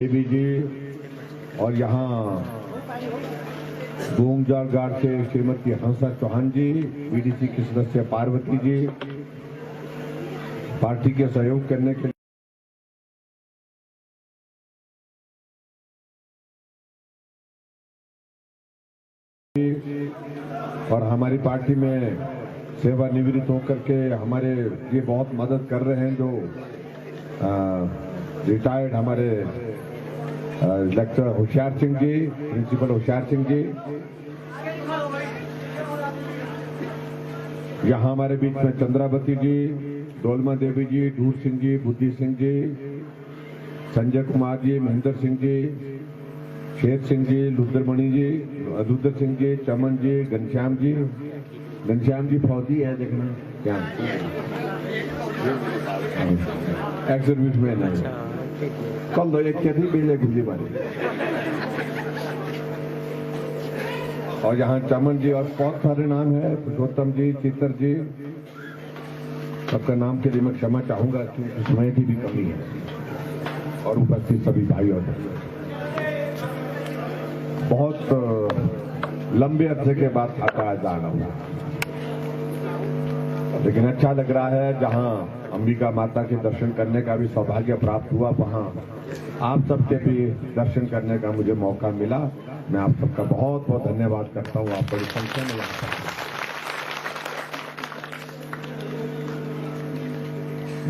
देवी जी और यहाँ गोंगजाल घाट से श्रीमती हंसा चौहान जी, बीडीसी की सदस्य पार्वती जी, पार्टी के सहयोग करने के लिए और हमारी पार्टी में सेवानिवृत्त होकर के हमारे ये बहुत मदद कर रहे हैं, जो रिटायर्ड हमारे लेक्चर होशियार सिंह जी, प्रिंसिपल होशियार सिंह जी, यहाँ हमारे बीच में चंद्रावती जी, डोलमा देवी जी, धूर सिंह जी, बुद्धि सिंह जी, संजय कुमार जी, महेंद्र सिंह जी, शेर सिंह जी, लुद्रमणि जी, रुद्र सिंह जी, चमन जी, घनश्याम जी फौजी है, देखना क्या एक्सर्विस में नहीं कल दो एक थी बिजली गुजरी वाली। और यहाँ चमन जी और बहुत सारे नाम है, पुरुषोत्तम जी, चित्र जी, सबका नाम के लिए मैं क्षमा चाहूंगा क्योंकि समय की भी कमी है। और उपस्थित सभी भाई और बहुत लंबे अरसे के बाद आता जाना हुआ, लेकिन अच्छा लग रहा है। जहां अंबिका माता के दर्शन करने का भी सौभाग्य प्राप्त हुआ, वहां आप सबके भी दर्शन करने का मुझे मौका मिला। मैं आप सबका बहुत बहुत धन्यवाद करता हूं। आप बड़ी संख्या में यहाँ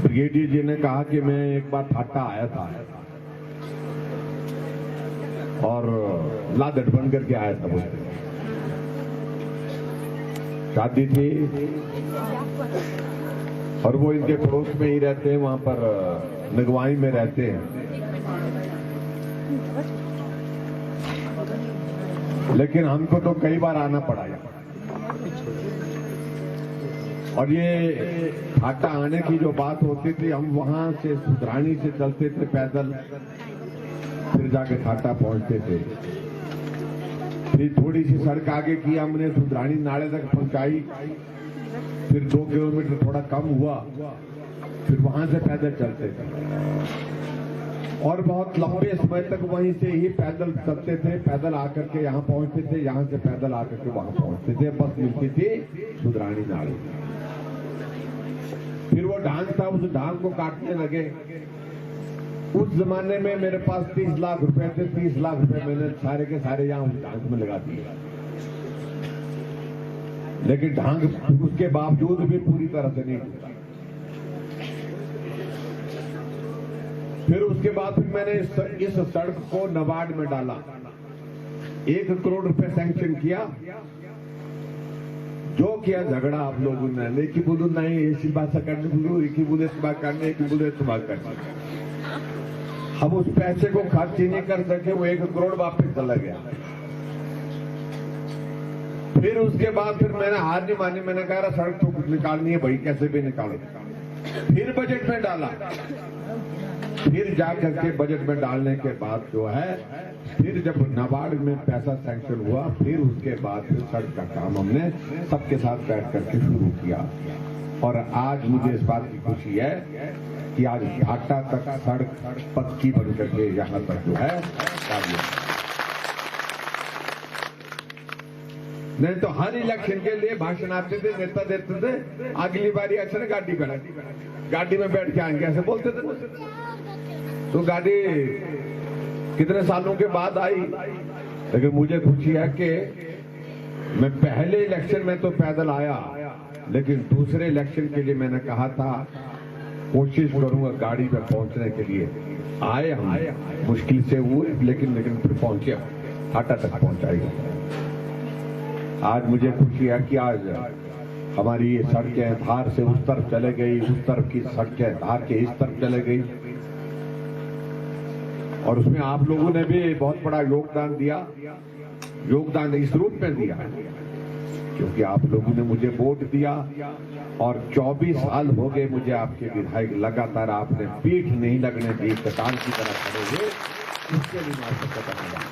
ब्रिगेडियर जी ने कहा कि मैं एक बार ठाटा आया था और लादट बन करके आया था, मुझे शादी थी और वो इनके पड़ोस में ही रहते हैं, वहां पर नगवाई में रहते हैं। लेकिन हमको तो कई बार आना पड़ा और ये ठाटा आने की जो बात होती थी, हम वहां से सुधरानी से चलते थे पैदल, फिर जाके ठाटा पहुंचते थे। फिर थोड़ी सी सड़क आगे की हमने सुधरानी नाले तक पहुंचाई, फिर 2 किलोमीटर थोड़ा कम हुआ, फिर वहां से पैदल चलते थे और बहुत लंबे समय तक वहीं से ही पैदल चलते थे। पैदल आकर के यहाँ पहुंचते थे, यहाँ से पैदल आकर के वहां पहुंचते थे। बस मिलती थी सुधरानी नाली। फिर वो ढांग था, उस ढांग को काटने लगे। उस जमाने में मेरे पास 30 लाख रुपए थे। 30 लाख रुपए मैंने सारे के सारे यहाँ उस ढांग में लगा दिए, लेकिन ढांग उसके बावजूद भी पूरी तरह से नहीं टूटा। फिर उसके बाद फिर मैंने इस सड़क को नबार्ड में डाला, 1 करोड़ रुपए सैंक्शन किया। जो किया झगड़ा आप लोगों ने, लेकिन बोलू नहीं ऐसी बात करने बोलू, एक ही बोले सुबह करने, एक ही बोले सुबह करने। हम उस पैसे को खर्च ही नहीं कर सके, वो 1 करोड़ वापस चला गया। फिर उसके बाद फिर मैंने हार नहीं मानी, मैंने कहा सड़क तो कुछ निकालनी है भाई, कैसे भी निकालो। फिर बजट में डाला, फिर जाकर के बजट में डालने के बाद जो है, फिर जब नाबार्ड में पैसा सैंक्शन हुआ, फिर उसके बाद फिर सड़क का काम हमने सबके साथ बैठ करके शुरू किया। और आज मुझे इस बात की खुशी है कि आज ढाटा तक सड़क पक्की बन करके यहाँ तक जो है नहीं तो हर इलेक्शन के लिए भाषण आते थे, नेता देते थे, अगली बारी अच्छा गाड़ी में बैठ के आएंगे ऐसे बोलते थे। तो गाड़ी कितने सालों के बाद आई, लेकिन मुझे खुशी है कि मैं पहले इलेक्शन में तो पैदल आया, लेकिन दूसरे इलेक्शन के लिए मैंने कहा था कोशिश करूंगा गाड़ी पे पहुंचने के लिए। आए हम मुश्किल से हुए, लेकिन फिर पहुंचे, ठाटा तक पहुंचाएगा। आज मुझे खुशी है कि आज हमारी ये सड़कें धार से उस तरफ चले गई, उस तरफ की सड़कें धार के इस तरफ चले गई, और उसमें आप लोगों ने भी बहुत बड़ा योगदान दिया। योगदान इस रूप में दिया क्योंकि आप लोगों ने मुझे वोट दिया और 24 साल हो गए मुझे आपके विधायक, लगातार आपने पीठ नहीं लगने दी, चट्टान की तरह खड़े हुए, उसके लिए मैं आपको धन्यवाद।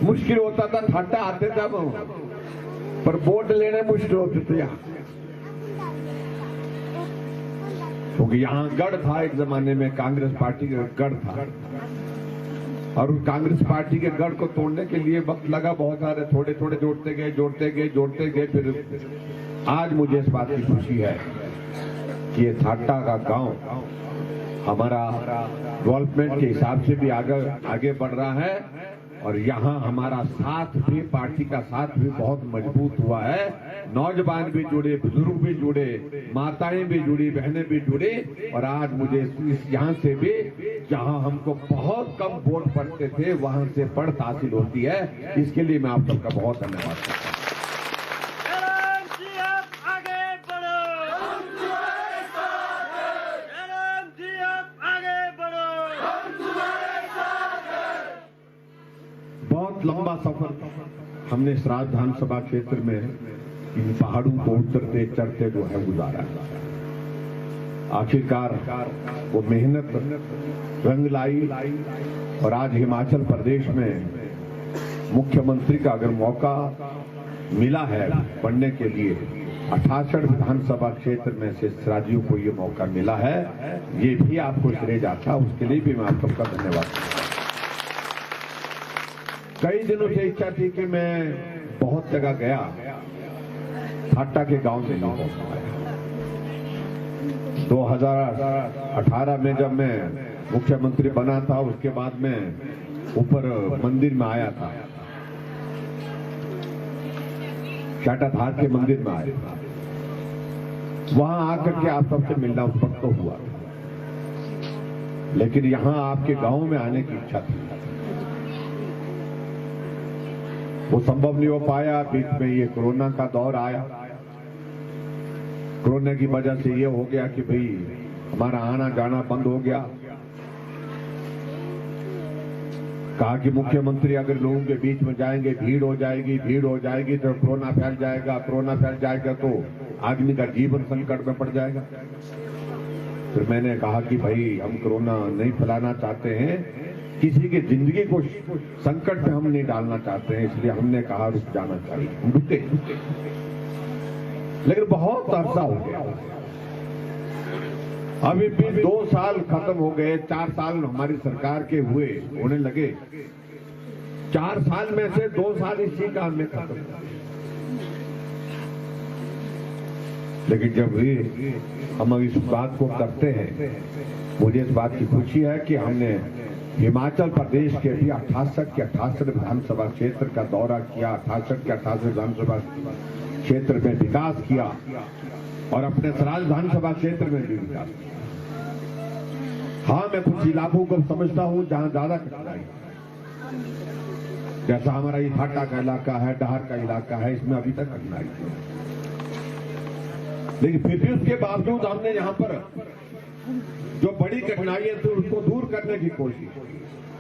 मुश्किल होता था, ठाटा आते थे पर वोट लेने मुश्किल होते थे। क्योंकि यहाँ गढ़ था, एक जमाने में कांग्रेस पार्टी का गढ़ था, और उस कांग्रेस पार्टी के गढ़ को तोड़ने के लिए वक्त लगा, बहुत सारे थोड़े थोड़े जोड़ते गए। फिर आज मुझे इस बात की खुशी है कि ये थाटा का गांव हमारा डेवलपमेंट के हिसाब से भी आगे बढ़ रहा है, और यहाँ हमारा साथ भी, पार्टी का साथ भी बहुत मजबूत हुआ है। नौजवान भी जुड़े, बुजुर्ग भी जुड़े, माताएं भी जुड़ी, बहनें भी जुड़ी, और आज मुझे यहाँ से भी, जहाँ हमको बहुत कम वोट पड़ते थे, वहां से बढ़त हासिल होती है। इसके लिए मैं आप सबका बहुत धन्यवाद करता हूँ। बहुत लंबा सफर हमने इस विधानसभा क्षेत्र में इन पहाड़ों को उतरते चढ़ते जो है गुजारा है। आखिरकार वो मेहनत रंग लाई, और आज हिमाचल प्रदेश में मुख्यमंत्री का अगर मौका मिला है पढ़ने के लिए, 68 विधानसभा क्षेत्र में से राजियों को ये मौका मिला है, ये भी आपको श्रेय जाता, उसके लिए भी मैं आप सबका धन्यवाद करता हूं। कई दिनों से इच्छा थी कि मैं बहुत जगह गया, थाटा के गांव में नहीं पहुंच पाया। 2018 में जब मैं मुख्यमंत्री बना था, उसके बाद में ऊपर मंदिर में आया था, शाटाधार के मंदिर में आया था, वहां आकर के आप सबसे मिलना उस वक्त तो हुआ, लेकिन यहां आपके गांव में आने की इच्छा थी, वो संभव नहीं हो पाया। बीच में ये कोरोना का दौर आया, कोरोना की वजह से ये हो गया कि भाई हमारा आना जाना बंद हो गया। कहा कि मुख्यमंत्री अगर लोगों के बीच में जाएंगे, भीड़ हो जाएगी तो कोरोना फैल जाएगा तो आदमी का जीवन संकट में पड़ जाएगा। फिर मैंने कहा कि भाई हम कोरोना नहीं फैलाना चाहते हैं, किसी की जिंदगी को संकट में हम नहीं डालना चाहते हैं, इसलिए हमने कहा रुक जाना चाहिए। हम रुके, लेकिन बहुत अरसा हो गया, अभी भी 2 साल खत्म हो गए, 4 साल हमारी सरकार के होने लगे। 4 साल में से 2 साल इसी काम में खत्म, लेकिन जब भी हम इस बात को करते हैं, मुझे इस बात की खुशी है कि हमने हिमाचल प्रदेश के भी 68 के 68 विधानसभा क्षेत्र का दौरा किया, 68 के 68 विधानसभा क्षेत्र में विकास किया, और अपने सराज विधानसभा क्षेत्र में भी विकास किया। हाँ, मैं कुछ इलाकों को समझता हूं जहां ज्यादा कठिनाई, जैसा हमारा ये थाटा का इलाका है, डहार का इलाका है, इसमें अभी तक कठिनाई है, लेकिन फिर भी उसके बावजूद हमने यहाँ पर जो बड़ी कठिनाई है तो उसको दूर करने की कोशिश।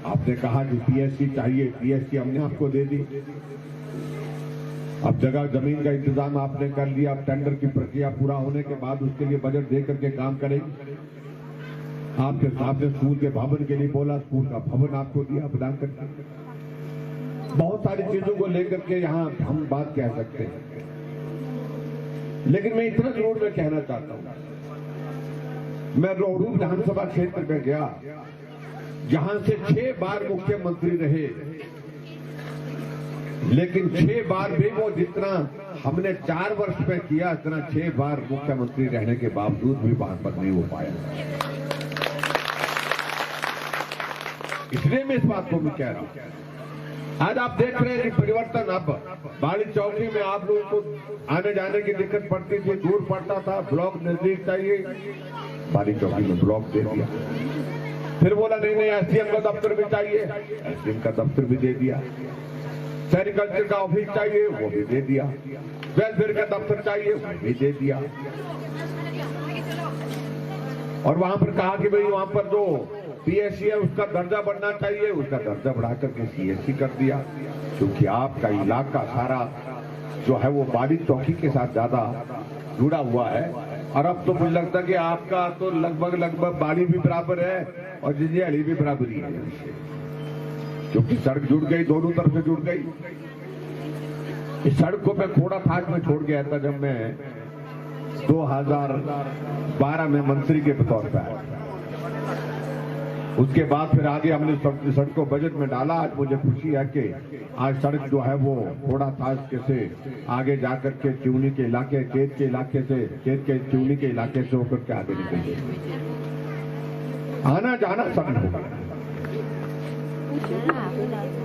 आपने कहा कि पीएससी चाहिए, पीएससी हमने आपको दे दी। अब जगह जमीन का इंतजाम आपने कर लिया, अब टेंडर की प्रक्रिया पूरा होने के बाद उसके लिए बजट दे करके काम करेंगे। आपके सामने स्कूल के भवन के लिए बोला, स्कूल का भवन आपको दिया बना करके। बहुत सारी चीजों को लेकर के यहाँ हम बात कह सकते हैं, लेकिन मैं इतना जरूर मैं कहना चाहता हूँ, मैं रोहडू विधानसभा क्षेत्र में गया, जहां से 6 बार मुख्यमंत्री रहे, लेकिन 6 बार भी वो जितना हमने 4 वर्ष में किया, इतना 6 बार मुख्यमंत्री रहने के बावजूद भी वहां पर नहीं हो पाया। इसलिए मैं इस बात को भी कह रहा हूं। आज आप देख रहे हैं कि परिवर्तन, अब बाड़ी चौकी में आप लोगों को आने जाने की दिक्कत पड़ती थी, दूर पड़ता था, ब्लॉक नजदीक चाहिए, बाड़ी चौकी में ब्लॉक दे दिया। फिर बोला नहीं एसडीएम का दफ्तर भी चाहिए, एसडीएम का दफ्तर भी दे दिया। सेरिकल्चर का ऑफिस चाहिए, वो भी दे दिया। वेलफेयर का दफ्तर चाहिए, वो भी दे दिया। और वहां पर कहा कि भाई वहां पर जो पीएससी है उसका दर्जा बढ़ना चाहिए, उसका दर्जा बढ़ा करके सीएससी कर दिया, क्योंकि आपका इलाका सारा जो है वो बाड़ी चौकी के साथ ज्यादा जुड़ा हुआ है। और अब तो मुझे लगता है कि आपका तो लगभग बाड़ी भी बराबर है और जिंजियाली भी बराबरी है, क्योंकि सड़क जुड़ गई, दोनों तरफ से जुड़ गई। इस सड़क को मैं खोड़ा थाट में छोड़ गया था जब मैं 2012 में मंत्री के तौर पर आया। उसके बाद फिर आगे हमने सड़क को बजट में डाला। आज मुझे खुशी है कि आज सड़क जो है वो थोड़ा था से आगे जाकर के चूनी के इलाके, खेत के चूनी के इलाके से होकर के आगे निकल गई। आना जाना सरल हो गया,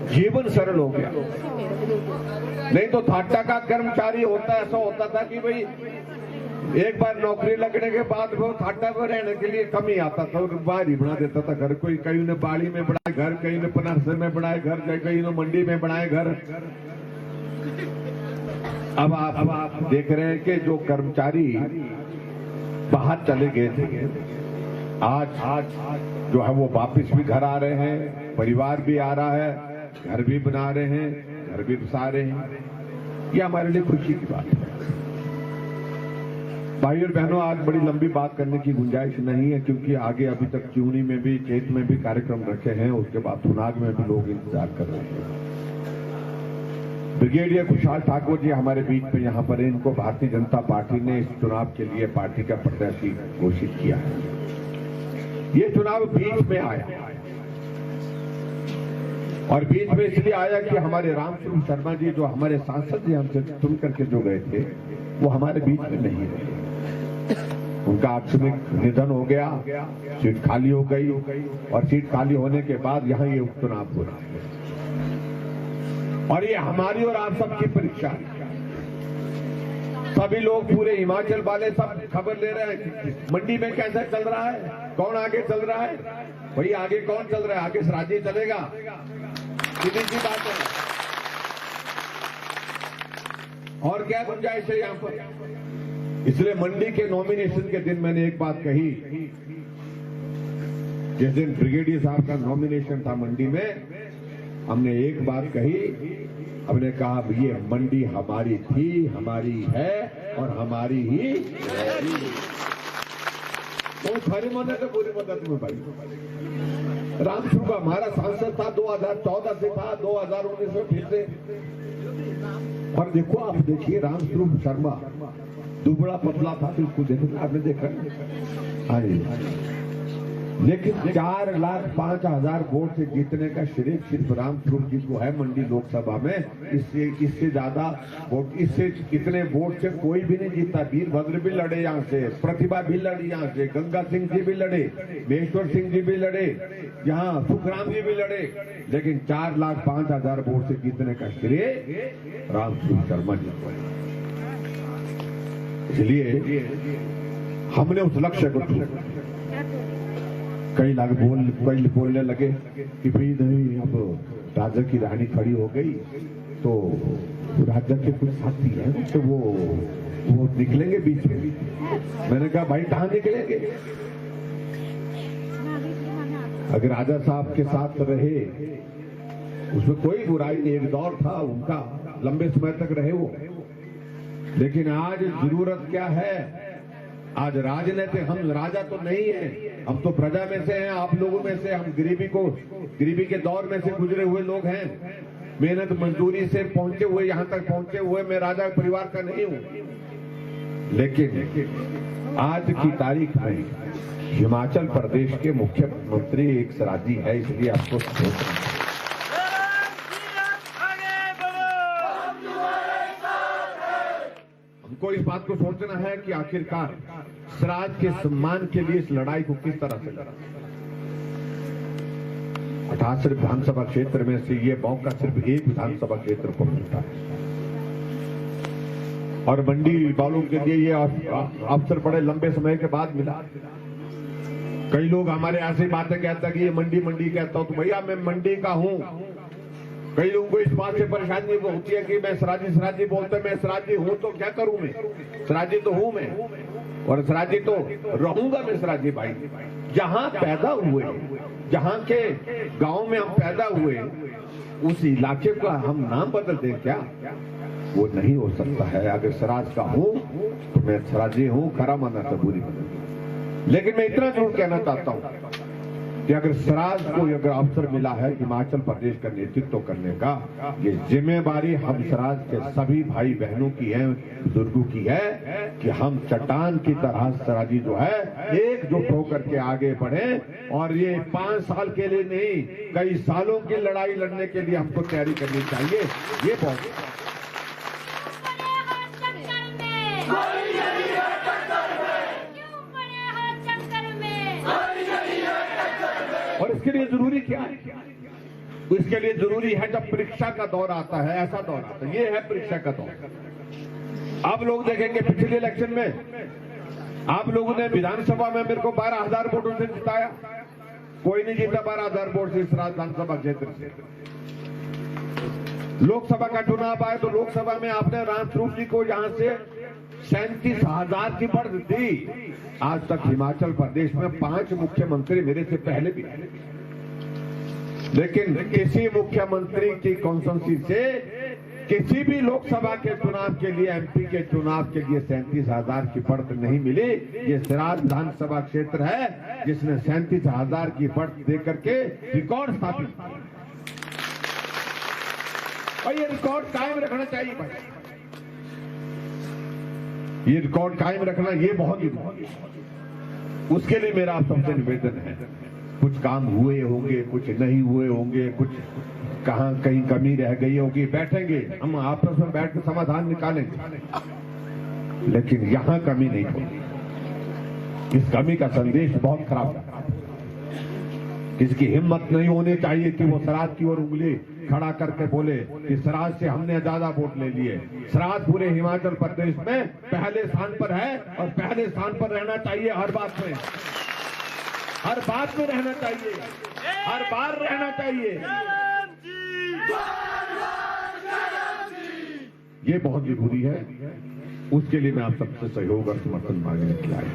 जीवन सरल हो गया। नहीं तो ठाटा का कर्मचारी होता ऐसा होता था कि भाई एक बार नौकरी लगने के बाद वो ठाटा में रहने के लिए कम ही आता था और बाहर ही बना देता था घर। कोई कहीं ने बाड़ी में बनाए घर, कहीं ने पनारसे में बनाए घर, कहीं ने मंडी में बनाए घर। अब आप देख रहे हैं कि जो कर्मचारी बाहर चले गए थे, आज जो है वो वापिस भी घर आ रहे हैं, परिवार भी आ रहा है, घर भी बना रहे हैं, घर भी बसा रहे हैं। ये हमारे लिए खुशी की बात है। भाई और बहनों, आज बड़ी लंबी बात करने की गुंजाइश नहीं है, क्योंकि आगे अभी तक चूनी में भी, चेत में भी कार्यक्रम रखे हैं। उसके बाद थुनाग में भी लोग इंतजार कर रहे हैं। ब्रिगेडियर खुशहाल ठाकुर जी हमारे बीच में यहाँ पर, इनको भारतीय जनता पार्टी ने इस चुनाव के लिए पार्टी का प्रत्याशी घोषित किया है। ये चुनाव बीच में आया और बीच में इसलिए आया कि हमारे रामस्वरूप शर्मा जी, जो हमारे सांसद जी हमसे चुन करके जो गए थे, वो हमारे बीच में नहीं रहे। उनका आकस्मिक निधन हो गया, सीट खाली हो गई और सीट खाली होने के बाद यहाँ ये उपचुनाव हो रहा है। और ये हमारी और आप सबकी परीक्षा है। सभी लोग, पूरे हिमाचल वाले सब खबर ले रहे हैं मंडी में कैसा चल रहा है, कौन आगे चल रहा है। भाई आगे कौन चल रहा है? आगे सराजी चलेगा, सीधी सी बात है। और क्या गुंजाइश है यहाँ पर? इसलिए मंडी के नॉमिनेशन के दिन मैंने एक बात कही। जिस दिन ब्रिगेडियर साहब का नॉमिनेशन था मंडी में, हमने एक बात कही। हमने कहा ये मंडी हमारी थी, हमारी है और हमारी ही रहेगी। तो खरी मदद है, पूरी मदद में भाई। रामस्वरूप का हमारा सांसद था, 2014 से था, 2019 में फिर से। और देखो, आप देखिए रामस्वरूप शर्मा दुबला पतला था, तो उसको देखो, आपने देखा। हाँ जी, लेकिन 4,05,000 वोट से जीतने का श्रेय सिर्फ रामस्वरूप जी को है मंडी लोकसभा में। इससे ज्यादा वोट, इससे इतने वोट से कोई भी नहीं जीता। वीरभद्र भी लड़े यहाँ से, प्रतिभा भी लड़ी यहाँ से, गंगा सिंह जी भी लड़े, महेश्वर सिंह जी भी लड़े, यहाँ सुखराम जी भी लड़े, लेकिन 4,05,000 वोट से जीतने का श्रेय रामस्वरूप शर्मा जी को है। इसलिए हमने उस लक्ष्य को कई बोलने लगे कि भाई नहीं, अब राजा की रानी खड़ी हो गई तो राजा के कुछ साथी हैं तो वो निकलेंगे बीच में। मैंने कहा भाई कहाँ निकलेंगे? अगर राजा साहब के साथ रहे उसमें कोई बुराई नहीं, एक दौर था उनका, लंबे समय तक रहे वो। लेकिन आज जरूरत क्या है? आज राजनीति, हम राजा तो नहीं है, हम तो प्रजा में से हैं, आप लोगों में से। हम गरीबी के दौर में से गुजरे हुए लोग हैं, मेहनत मजदूरी से पहुंचे हुए, यहाँ तक पहुंचे हुए। मैं राजा परिवार का नहीं हूं, लेकिन आज की तारीख में हिमाचल प्रदेश के मुख्यमंत्री एक सराजी है, इसलिए आपको सोचना है। हमको इस बात को सोचना है कि आखिरकार स्वराज के सम्मान के लिए इस लड़ाई को किस तरह से लड़ा। 88 विधानसभा क्षेत्र में से ये मौका सिर्फ एक विधानसभा क्षेत्र को मिलता है, और मंडी वालों के लिए ये अवसर बड़े लंबे समय के बाद मिला। कई लोग हमारे ऐसी बातें कहते हैं कि ये मंडी कहता हूं, तो भैया मैं मंडी का हूं। कई लोगों को इस बात से परेशानी होती है कि मैं सराजी बोलते, मैं सराजी हूं तो क्या करूं? मैं सराजी तो हूं मैं, और सराजी तो रहूंगा मैं सराजी भाई। जहां पैदा हुए, जहां के गांव में हम पैदा हुए, उस इलाके का हम नाम बदल दें क्या? वो नहीं हो सकता है। अगर सराज का हूं तो मैं सराजी हूं, खरा माना सबूरी बदल। लेकिन मैं इतना जरूर कहना चाहता हूं कि अगर सिराज को अगर अवसर मिला है हिमाचल प्रदेश का नेतृत्व करने का, ये जिम्मेवारी हम सिराज के सभी भाई बहनों की है, बुजुर्गों की है कि हम चट्टान की तरह सिराजी जो है एकजुट होकर के आगे बढ़े और ये 5 साल के लिए नहीं, कई सालों की लड़ाई लड़ने के लिए हमको तैयारी करनी चाहिए। ये बहुत और इसके लिए जरूरी क्या है? इसके लिए जरूरी है जब परीक्षा का दौर आता है, ऐसा दौर आता है, ये है परीक्षा का दौर। आप लोग देखेंगे पिछले इलेक्शन में आप लोगों ने विधानसभा में मेरे को 12,000 वोटों से जिताया, कोई नहीं जीता 12,000 वोट से इस विधानसभा क्षेत्र से। लोकसभा का चुनाव आए तो लोकसभा में आपने रामस्वरूप जी को यहां से 37,000 की बढ़ दी। आज तक हिमाचल प्रदेश में 5 मुख्यमंत्री मेरे से पहले भी, लेकिन किसी मुख्यमंत्री की कॉन्स्टिट्यूंसी से किसी भी लोकसभा के चुनाव के लिए, एमपी के चुनाव के लिए 37,000 की बढ़त नहीं मिली। ये सिराज विधानसभा क्षेत्र है जिसने 37,000 की बढ़त देकर के रिकॉर्ड स्थापित किया और ये रिकॉर्ड कायम रखना चाहिए भाई। ये रिकॉर्ड कायम रखना ये बहुत जरूरी है। उसके लिए मेरा आप सबसे निवेदन है, कुछ काम हुए होंगे, कुछ नहीं हुए होंगे, कुछ कहां कहीं कमी रह गई होगी, बैठेंगे हम आपस में बैठ कर समाधान निकालेंगे, लेकिन यहां कमी नहीं होगी। इस कमी का संदेश बहुत खराब है। किसकी हिम्मत नहीं होनी चाहिए कि वो सिराज की ओर उंगली खड़ा करके बोले कि सिराज से हमने ज्यादा वोट ले लिए। सिराज पूरे हिमाचल प्रदेश में पहले स्थान पर है और पहले स्थान पर रहना चाहिए। हर बात में, हर बात में रहना चाहिए, हर बार रहना चाहिए। ये बहुत जरूरी है। उसके लिए मैं आप सबसे सहयोग और समर्थन मांगने के लिए आया।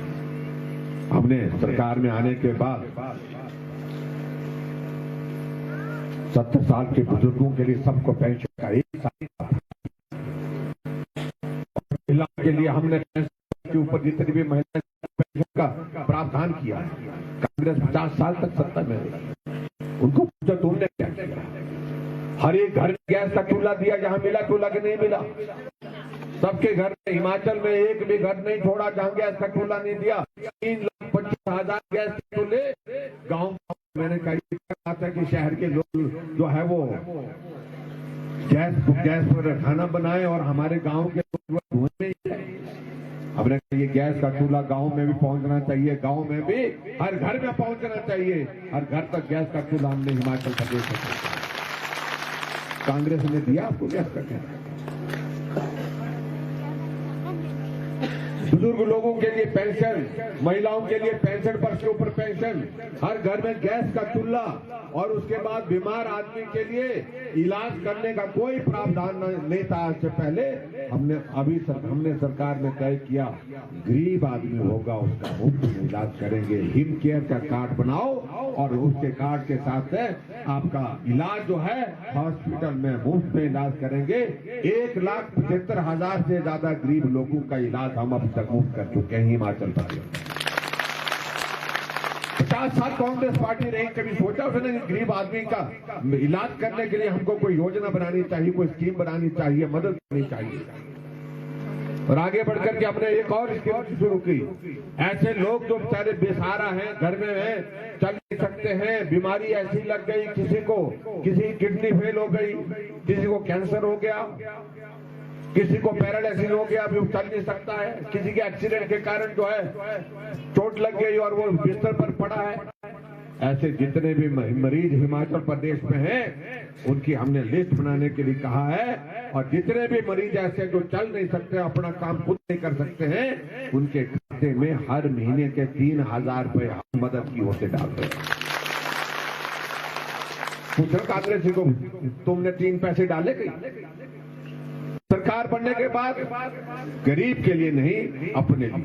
हमने सरकार में आने के बाद 70 साल के बुजुर्गों के लिए सबको पेंशन का 1 साल के लिए हमने के ऊपर जितनी भी महिला पेंशन का प्रावधान किया। कांग्रेस 50 साल तक सत्ता में रही, उनको पूछा तुमने क्या किया? हर एक घर में गैस का चूल्हा दिया, जहां मिला चूल्हा कि नहीं मिला? सबके घर में, हिमाचल में एक भी घर नहीं छोड़ा जहां गैस का चूल्हा नहीं दिया। 3,25,000 गैस के चूल्हे गाँव। मैंने कहा था कि शहर के लोग जो है वो गैस पर खाना बनाए और हमारे गांव के लोग धुएं में ही है। हमने कहा ये गैस का चूल्हा गांव में भी पहुंचना चाहिए, गांव में भी हर घर में पहुंचना चाहिए। हर घर तक गैस का चूल्हा हमने हिमाचल प्रदेश में, कांग्रेस ने दिया आपको गैस का चूल्हा। बुजुर्ग लोगों के लिए पेंशन, महिलाओं के लिए 65 वर्ष के ऊपर पेंशन, हर घर में गैस का चूल्हा और उसके बाद बीमार आदमी के लिए इलाज करने का कोई प्रावधान नहीं था। आज से पहले हमने सरकार में तय किया, गरीब आदमी होगा उसका मुफ्त में इलाज करेंगे। हिम केयर का कार्ड बनाओ और उसके कार्ड के साथ आपका इलाज जो है हॉस्पिटल में मुफ्त में इलाज करेंगे। 1,75,000 से ज्यादा गरीब लोगों का इलाज हम अब तक मुफ्त कर चुके हैं हिमाचल प्रदेश। 50 साल कांग्रेस पार्टी रही, कभी सोचा उसने गरीब आदमी का इलाज करने के लिए हमको कोई योजना बनानी चाहिए, कोई स्कीम बनानी चाहिए, मदद करनी चाहिए। और आगे बढ़कर के हमने एक और स्कीम शुरू की। ऐसे लोग जो बेचारे बेसहारा हैं, घर में हैं, चल नहीं सकते हैं, बीमारी ऐसी लग गई, किसी की किडनी फेल हो गई, किसी को कैंसर हो गया, किसी को पैरालिसिस हो गया, अभी वो चल नहीं सकता है, किसी के एक्सीडेंट के कारण जो है चोट लग गई और वो बिस्तर पर पड़ा है। ऐसे जितने भी मरीज हिमाचल प्रदेश में हैं, उनकी हमने लिस्ट बनाने के लिए कहा है। और जितने भी मरीज ऐसे जो चल नहीं सकते, अपना काम खुद नहीं कर सकते हैं, उनके खाते में हर महीने के 3,000 रुपए हम मदद की ओर से डालते हैं। पूछो कांग्रेस को, तुमने 3 पैसे डाले कहीं? सरकार बनने के बाद गरीब के लिए नहीं, अपने लिए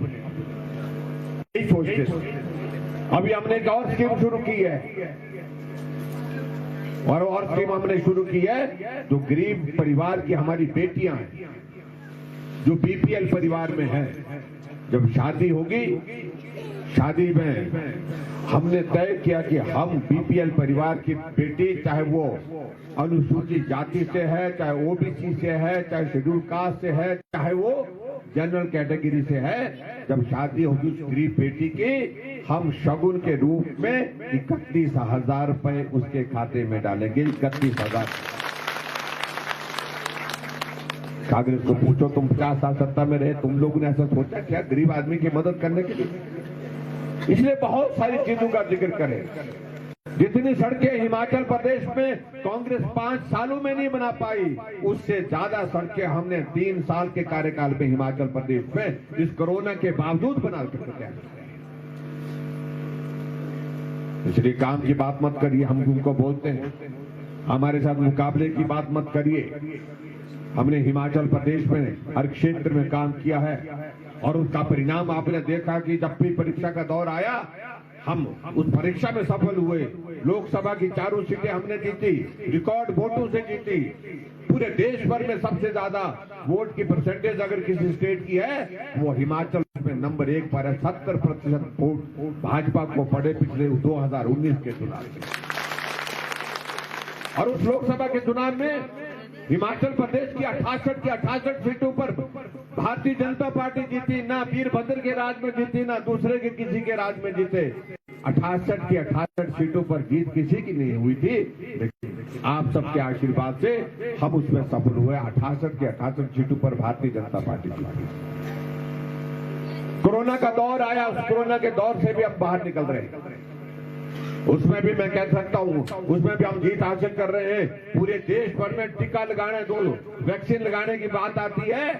नहीं सोचते। अभी हमने एक और स्कीम शुरू की है, और स्कीम हमने शुरू की है जो गरीब परिवार की हमारी बेटियां हैं, जो बीपीएल परिवार में हैं, जब शादी होगी, शादी में हमने तय किया कि हम बीपीएल परिवार की बेटी, चाहे वो अनुसूचित जाति से है, चाहे ओबीसी से है, चाहे शेड्यूल कास्ट से है, चाहे वो जनरल कैटेगरी से है, जब शादी होगी स्त्री बेटी की, हम शगुन के रूप में 31,000 रुपए उसके खाते में डालेंगे। 31,000। कांग्रेस को पूछो, तुम 50 साल सत्ता में रहे, तुम लोगों ने ऐसा सोचा क्या गरीब आदमी की मदद करने के लिए? इसलिए बहुत सारी चीजों का जिक्र करें। जितनी सड़कें हिमाचल प्रदेश में कांग्रेस 5 सालों में नहीं बना पाई, उससे ज्यादा सड़कें हमने 3 साल के कार्यकाल में हिमाचल प्रदेश में इस कोरोना के बावजूद बना कर। इसलिए काम की बात मत करिए, हम उनको बोलते हैं, हमारे साथ मुकाबले की बात मत करिए। हमने हिमाचल प्रदेश में हर क्षेत्र में काम किया है और उसका परिणाम आपने देखा कि जब भी परीक्षा का दौर आया, हम उस परीक्षा में सफल हुए। लोकसभा की 4 सीटें हमने जीती, रिकॉर्ड वोटों से जीती। पूरे देश भर में सबसे ज्यादा वोट की परसेंटेज अगर किसी स्टेट की है, वो हिमाचल में नंबर 1 पर है। 70% वोट भाजपा को पड़े पिछले 2019 के चुनाव में। और उस लोकसभा के चुनाव में हिमाचल प्रदेश की 68 सीटों पर भारतीय जनता पार्टी जीती। ना वीरभद्र के राज में जीती, ना दूसरे के किसी के राज में जीते। 68 सीटों पर जीत किसी की नहीं हुई थी, लेकिन आप सबके आशीर्वाद से हम उसमें सफल हुए। 68 सीटों पर भारतीय जनता पार्टी जीती। कोरोना का दौर आया, उस कोरोना के दौर से भी अब बाहर निकल रहे हैं। उसमें भी मैं कह सकता हूं, उसमें भी हम जीत हासिल कर रहे हैं। पूरे देश भर में टीका लगाने, वैक्सीन लगाने की बात आती है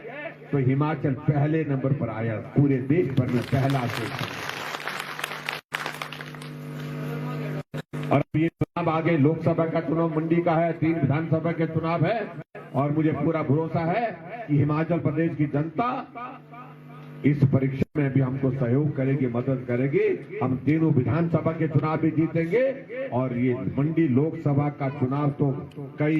तो हिमाचल पहले नंबर पर आया, पूरे देश भर में पहला से। और अब ये चुनाव आगे, लोकसभा का चुनाव मंडी का है, 3 विधानसभा के चुनाव है, और मुझे पूरा भरोसा है कि हिमाचल प्रदेश की जनता इस परीक्षा में भी हमको सहयोग करेगी, मदद करेगी। हम तीनों विधानसभा के चुनाव भी जीतेंगे और ये मंडी लोकसभा का चुनाव तो कई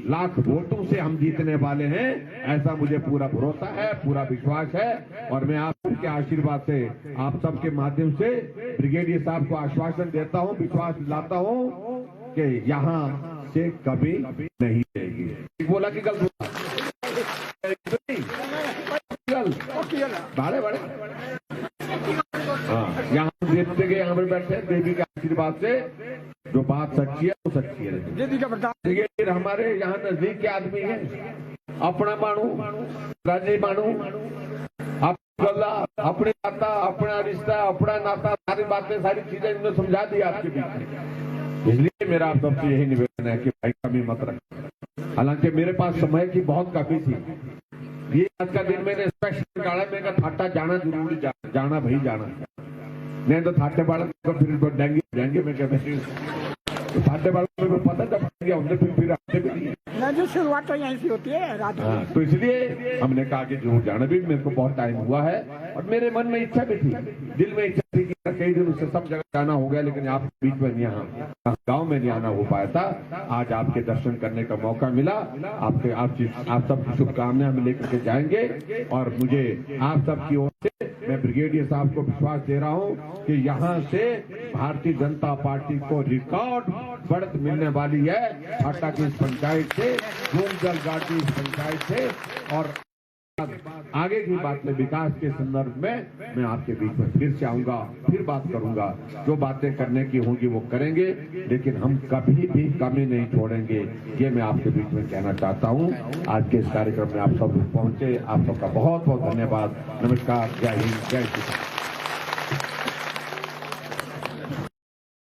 लाख वोटों से हम जीतने वाले हैं, ऐसा मुझे पूरा भरोसा है, पूरा विश्वास है। और मैं आप सबके आशीर्वाद से, आप सबके माध्यम से ब्रिगेडियर साहब को आश्वासन देता हूं, विश्वास दिलाता हूं कि यहाँ से कभी नहीं रहेगी। बोला कि गलत बड़े बड़े हाँ, यहाँ देखते गए, यहाँ पर बैठे देवी के आशीर्वाद से जो बात सच्ची है वो सच्ची है। देवी का प्रताप हमारे यहाँ नजदीक के आदमी है, अपना बाणु, राजे बाणु, अपने नाता, अपना रिश्ता, अपना नाता, सारी बातें, सारी चीजें इन्होंने समझा दी आपके बीच में। इसलिए मेरा आप सबसे यही निवेदन है कि भाई कमी मत रखें। हालांकि मेरे पास समय की बहुत कमी थी, ये आज का दिन मैंने स्पेशल निकाला, मैंने कहा थाटा जाना जरूरी, जाना भाई जाना, नहीं तो थाटे वाले को फिर जाएंगे। मैं क्या थाटे वाले को पता जब हमने फिर आते भी नहीं, जो शुरुआत तो यहीं से होती है रात। हाँ, तो इसलिए हमने कहा कि जरूर जाना भी। मेरे को बहुत टाइम हुआ है और मेरे मन में इच्छा भी थी, दिल में इच्छा थी कि कई दिन उससे सब जगह जाना हो गया, लेकिन आप बीच में यहाँ गांव में नहीं आना हो पाया था। आज आपके दर्शन करने का मौका मिला। आप सबकी शुभकामनाएं हम लेकर के जाएंगे और मुझे आप सबकी ओर से मैं ब्रिगेडियर साहब को विश्वास दे रहा हूँ कि यहाँ से भारतीय जनता पार्टी को रिकॉर्ड बढ़त मिलने वाली है। फाटा की पंचायत से, जल घाटी इस पंचायत से, और आगे की बात में विकास के संदर्भ में मैं आपके बीच में फिर से आऊंगा, फिर बात करूंगा। जो बातें करने की होंगी वो करेंगे, लेकिन हम कभी भी कमी नहीं छोड़ेंगे, ये मैं आपके बीच में कहना चाहता हूं। आज के इस कार्यक्रम में आप सब पहुंचे, आप सबका बहुत बहुत धन्यवाद। नमस्कार, जय हिंद, जय श्री राम।